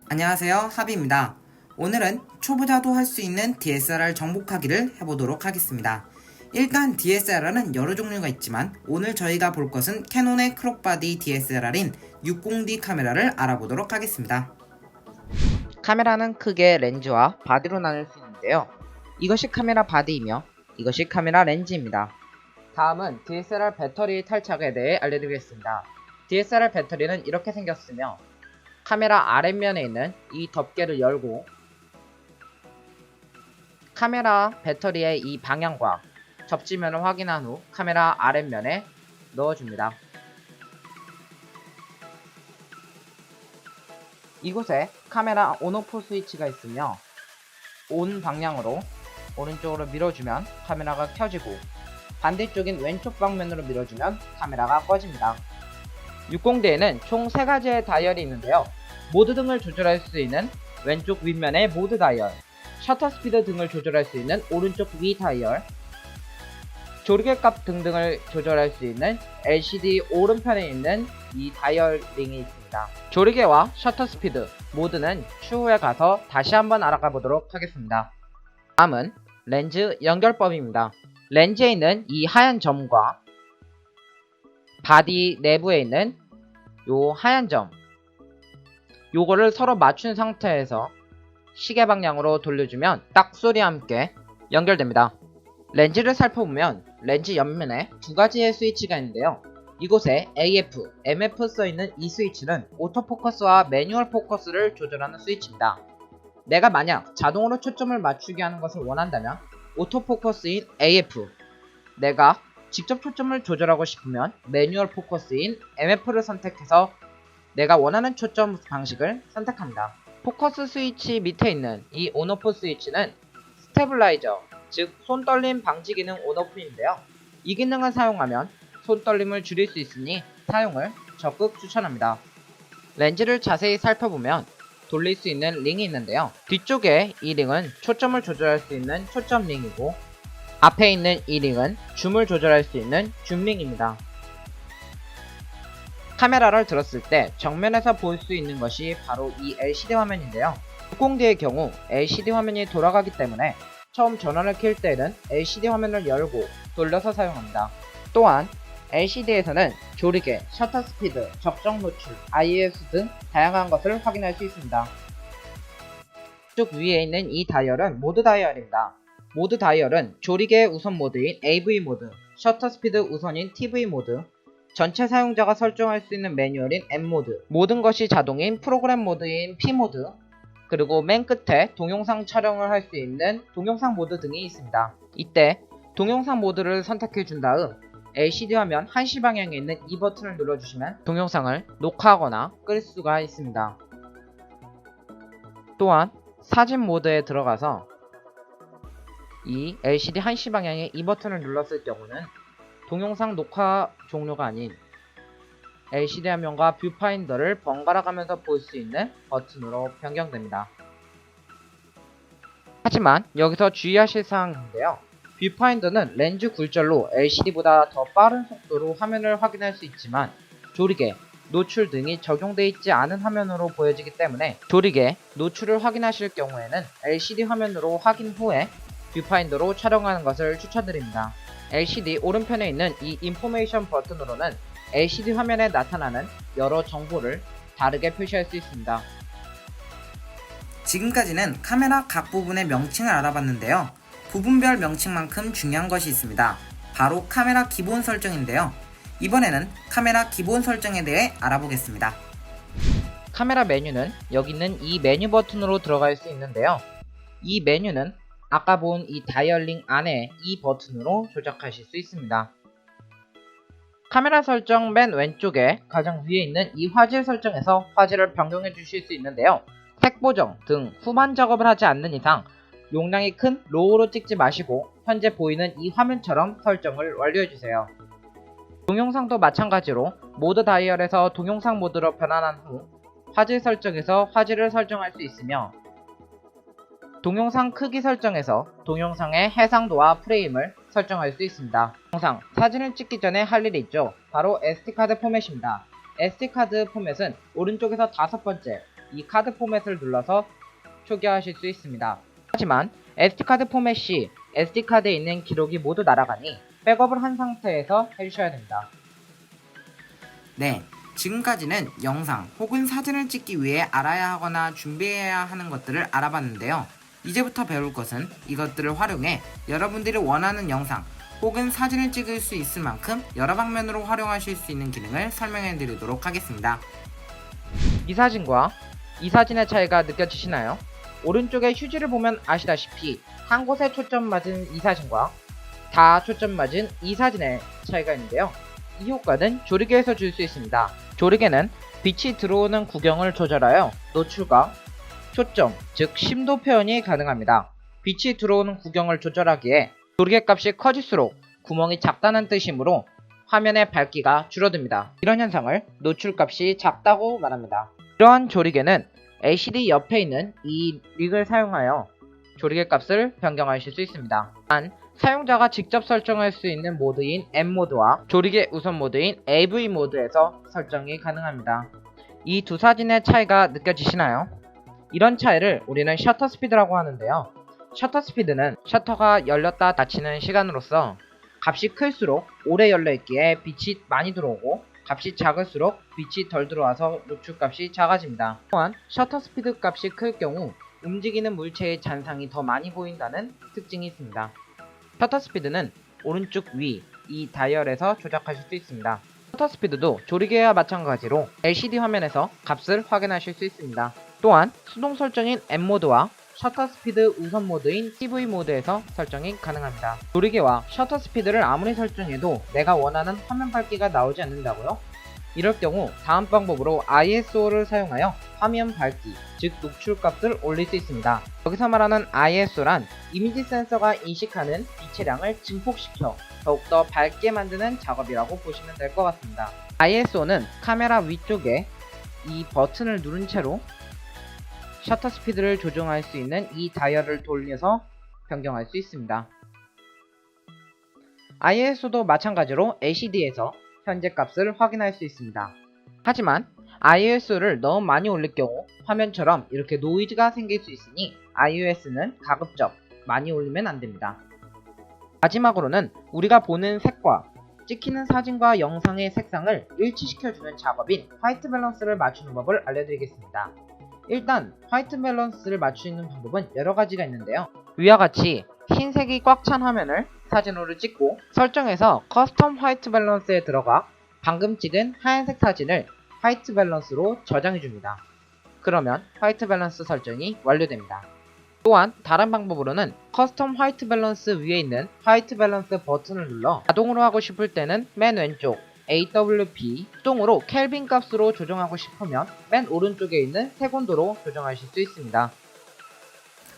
안녕하세요, 하비입니다. 오늘은 초보자도 할 수 있는 DSLR 정복하기를 해보도록 하겠습니다. 일단 DSLR은 여러 종류가 있지만 오늘 저희가 볼 것은 캐논의 크롭바디 DSLR인 60D 카메라를 알아보도록 하겠습니다. 카메라는 크게 렌즈와 바디로 나눌 수 있는데요. 이것이 카메라 바디이며 이것이 카메라 렌즈입니다. 다음은 DSLR 배터리 탈착에 대해 알려드리겠습니다. DSLR 배터리는 이렇게 생겼으며 카메라 아랫면에 있는 이 덮개를 열고 카메라 배터리의 이 방향과 접지면을 확인한 후 카메라 아랫면에 넣어줍니다. 이곳에 카메라 온오프 스위치가 있으며 온 방향으로 오른쪽으로 밀어주면 카메라가 켜지고 반대쪽인 왼쪽 방면으로 밀어주면 카메라가 꺼집니다. 60D에는 총 3가지의 다이얼이 있는데요. 모드 등을 조절할 수 있는 왼쪽 윗면의 모드 다이얼, 셔터 스피드 등을 조절할 수 있는 오른쪽 위 다이얼, 조리개 값 등등을 조절할 수 있는 LCD 오른편에 있는 이 다이얼링이 있습니다. 조리개와 셔터 스피드 모드는 추후에 가서 다시 한번 알아가 보도록 하겠습니다. 다음은 렌즈 연결법입니다. 렌즈에 있는 이 하얀 점과 바디 내부에 있는 요 하얀 점, 요거를 서로 맞춘 상태에서 시계 방향으로 돌려주면 딱 소리와 함께 연결됩니다. 렌즈를 살펴보면 렌즈 옆면에 2가지의 스위치가 있는데요. 이곳에 AF, MF 써있는 이 스위치는 오토포커스와 매뉴얼 포커스를 조절하는 스위치입니다. 내가 만약 자동으로 초점을 맞추게 하는 것을 원한다면 오토포커스인 AF, 내가 직접 초점을 조절하고 싶으면 매뉴얼 포커스인 MF를 선택해서 내가 원하는 초점 방식을 선택합니다. 포커스 스위치 밑에 있는 이 온오프 스위치는 스테블라이저, 즉 손떨림 방지 기능 온오프인데요. 이 기능을 사용하면 손떨림을 줄일 수 있으니 사용을 적극 추천합니다. 렌즈를 자세히 살펴보면 돌릴 수 있는 링이 있는데요. 뒤쪽에 이 링은 초점을 조절할 수 있는 초점 링이고 앞에 있는 이 링은 줌을 조절할 수 있는 줌 링입니다. 카메라를 들었을 때 정면에서 볼 수 있는 것이 바로 이 LCD 화면인데요. 60D의 경우 LCD 화면이 돌아가기 때문에 처음 전원을 켤 때에는 LCD 화면을 열고 돌려서 사용합니다. 또한 LCD에서는 조리개, 셔터 스피드, 적정 노출, IS 등 다양한 것을 확인할 수 있습니다. 쪽 위에 있는 이 다이얼은 모드 다이얼입니다. 모드 다이얼은 조리개 우선 모드인 AV 모드, 셔터 스피드 우선인 TV 모드, 전체 사용자가 설정할 수 있는 매뉴얼인 M 모드, 모든 것이 자동인 프로그램 모드인 P 모드, 그리고 맨 끝에 동영상 촬영을 할 수 있는 동영상 모드 등이 있습니다. 이때 동영상 모드를 선택해 준 다음 LCD 화면 한시 방향에 있는 이 버튼을 눌러주시면 동영상을 녹화하거나 끌 수가 있습니다. 또한 사진 모드에 들어가서 이 LCD 한시 방향의 이 버튼을 눌렀을 경우는 동영상 녹화 종료가 아닌 LCD 화면과 뷰파인더를 번갈아 가면서 볼 수 있는 버튼으로 변경됩니다. 하지만 여기서 주의하실 사항인데요. 뷰파인더는 렌즈 굴절로 LCD보다 더 빠른 속도로 화면을 확인할 수 있지만 조리개, 노출 등이 적용되어 있지 않은 화면으로 보여지기 때문에 조리개, 노출을 확인하실 경우에는 LCD 화면으로 확인 후에 뷰파인더로 촬영하는 것을 추천드립니다. LCD 오른편에 있는 이 인포메이션 버튼으로는 LCD 화면에 나타나는 여러 정보를 다르게 표시할 수 있습니다. 지금까지는 카메라 각 부분의 명칭을 알아봤는데요. 부분별 명칭만큼 중요한 것이 있습니다. 바로 카메라 기본 설정인데요. 이번에는 카메라 기본 설정에 대해 알아보겠습니다. 카메라 메뉴는 여기 있는 이 메뉴 버튼으로 들어갈 수 있는데요. 이 메뉴는 아까 본 이 다이얼링 안에 이 버튼으로 조작하실 수 있습니다. 카메라 설정 맨 왼쪽에 가장 위에 있는 이 화질 설정에서 화질을 변경해 주실 수 있는데요. 색 보정 등 후반 작업을 하지 않는 이상 용량이 큰 로우로 찍지 마시고 현재 보이는 이 화면처럼 설정을 완료해 주세요. 동영상도 마찬가지로 모드 다이얼에서 동영상 모드로 변환한 후 화질 설정에서 화질을 설정할 수 있으며 동영상 크기 설정에서 동영상의 해상도와 프레임을 설정할 수 있습니다. 영상, 사진을 찍기 전에 할 일이 있죠. 바로 SD카드 포맷입니다. SD카드 포맷은 오른쪽에서 5번째 이 카드 포맷을 눌러서 초기화하실 수 있습니다. 하지만 SD카드 포맷 시 SD카드에 있는 기록이 모두 날아가니 백업을 한 상태에서 해주셔야 됩니다. 네, 지금까지는 영상 혹은 사진을 찍기 위해 알아야 하거나 준비해야 하는 것들을 알아봤는데요. 이제부터 배울 것은 이것들을 활용해 여러분들이 원하는 영상 혹은 사진을 찍을 수 있을 만큼 여러 방면으로 활용하실 수 있는 기능을 설명해 드리도록 하겠습니다. 이 사진과 이 사진의 차이가 느껴지시나요? 오른쪽에 휴지를 보면 아시다시피 한 곳에 초점 맞은 이 사진과 다 초점 맞은 이 사진의 차이가 있는데요. 이 효과는 조리개에서 줄 수 있습니다. 조리개는 빛이 들어오는 구경을 조절하여 노출과 초점, 즉 심도 표현이 가능합니다. 빛이 들어오는 구경을 조절하기에 조리개 값이 커질수록 구멍이 작다는 뜻이므로 화면의 밝기가 줄어듭니다. 이런 현상을 노출 값이 작다고 말합니다. 이러한 조리개는 LCD 옆에 있는 이 릭을 사용하여 조리개 값을 변경하실 수 있습니다. 단, 사용자가 직접 설정할 수 있는 모드인 M모드와 조리개 우선 모드인 AV 모드에서 설정이 가능합니다. 이 두 사진의 차이가 느껴지시나요? 이런 차이를 우리는 셔터 스피드라고 하는데요. 셔터 스피드는 셔터가 열렸다 닫히는 시간으로서 값이 클수록 오래 열려있기에 빛이 많이 들어오고 값이 작을수록 빛이 덜 들어와서 노출 값이 작아집니다. 또한 셔터 스피드 값이 클 경우 움직이는 물체의 잔상이 더 많이 보인다는 특징이 있습니다. 셔터 스피드는 오른쪽 위 이 다이얼에서 조작하실 수 있습니다. 셔터 스피드도 조리개와 마찬가지로 LCD 화면에서 값을 확인하실 수 있습니다. 또한 수동 설정인 M모드와 셔터 스피드 우선 모드인 TV 모드에서 설정이 가능합니다. 조리개와 셔터 스피드를 아무리 설정해도 내가 원하는 화면 밝기가 나오지 않는다고요? 이럴 경우 다음 방법으로 ISO를 사용하여 화면 밝기, 즉 노출 값을 올릴 수 있습니다. 여기서 말하는 ISO란 이미지 센서가 인식하는 빛의 량을 증폭시켜 더욱더 밝게 만드는 작업이라고 보시면 될 것 같습니다. ISO는 카메라 위쪽에 이 버튼을 누른 채로 셔터 스피드를 조정할 수 있는 이 다이얼을 돌려서 변경할 수 있습니다. ISO도 마찬가지로 LCD에서 현재 값을 확인할 수 있습니다. 하지만 ISO를 너무 많이 올릴 경우 화면처럼 이렇게 노이즈가 생길 수 있으니 ISO는 가급적 많이 올리면 안됩니다. 마지막으로는 우리가 보는 색과 찍히는 사진과 영상의 색상을 일치시켜주는 작업인 화이트 밸런스를 맞추는 법을 알려드리겠습니다. 일단 화이트 밸런스를 맞추는 방법은 여러가지가 있는데요. 위와 같이 흰색이 꽉 찬 화면을 사진으로 찍고 설정해서 커스텀 화이트 밸런스에 들어가 방금 찍은 하얀색 사진을 화이트 밸런스로 저장해줍니다. 그러면 화이트 밸런스 설정이 완료됩니다. 또한 다른 방법으로는 커스텀 화이트 밸런스 위에 있는 화이트 밸런스 버튼을 눌러 자동으로 하고 싶을 때는 맨 왼쪽 AWP 수동으로 켈빈 값으로 조정하고 싶으면 맨 오른쪽에 있는 색온도로 조정하실 수 있습니다.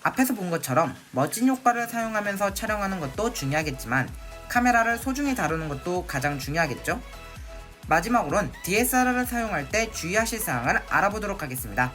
앞에서 본 것처럼 멋진 효과를 사용하면서 촬영하는 것도 중요하겠지만 카메라를 소중히 다루는 것도 가장 중요하겠죠? 마지막으론 DSLR을 사용할 때 주의하실 사항을 알아보도록 하겠습니다.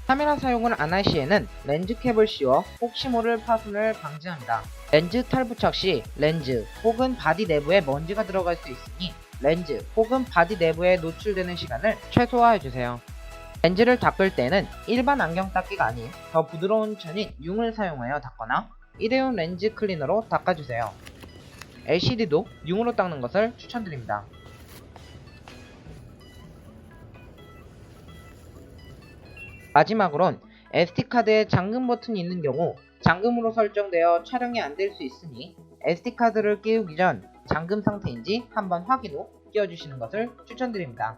카메라 사용을 안 할 시에는 렌즈 캡을 씌워 혹시 모를 파손을 방지합니다. 렌즈 탈부착 시 렌즈 혹은 바디 내부에 먼지가 들어갈 수 있으니 렌즈 혹은 바디 내부에 노출되는 시간을 최소화해주세요. 렌즈를 닦을 때는 일반 안경 닦기가 아닌 더 부드러운 천인 융을 사용하여 닦거나 일회용 렌즈 클리너로 닦아주세요. LCD도 융으로 닦는 것을 추천드립니다. 마지막으론 SD카드에 잠금 버튼이 있는 경우 잠금으로 설정되어 촬영이 안 될 수 있으니 SD카드를 끼우기 전 잠금 상태인지 한번 확인 후 끼워주시는 것을 추천드립니다.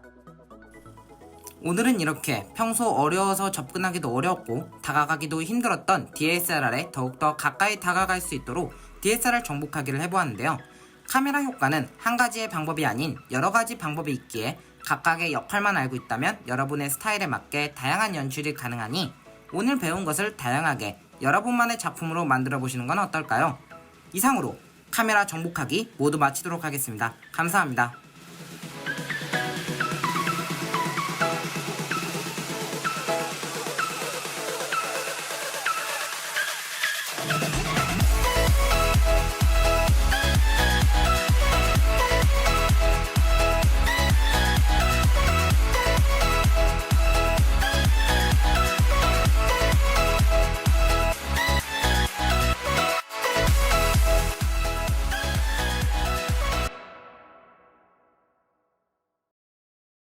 오늘은 이렇게 평소 어려워서 접근하기도 어려웠고 다가가기도 힘들었던 DSLR에 더욱더 가까이 다가갈 수 있도록 DSLR 정복하기를 해보았는데요. 카메라 효과는 한 가지의 방법이 아닌 여러 가지 방법이 있기에 각각의 역할만 알고 있다면 여러분의 스타일에 맞게 다양한 연출이 가능하니 오늘 배운 것을 다양하게 여러분만의 작품으로 만들어 보시는 건 어떨까요? 이상으로 카메라 정복하기 모두 마치도록 하겠습니다. 감사합니다.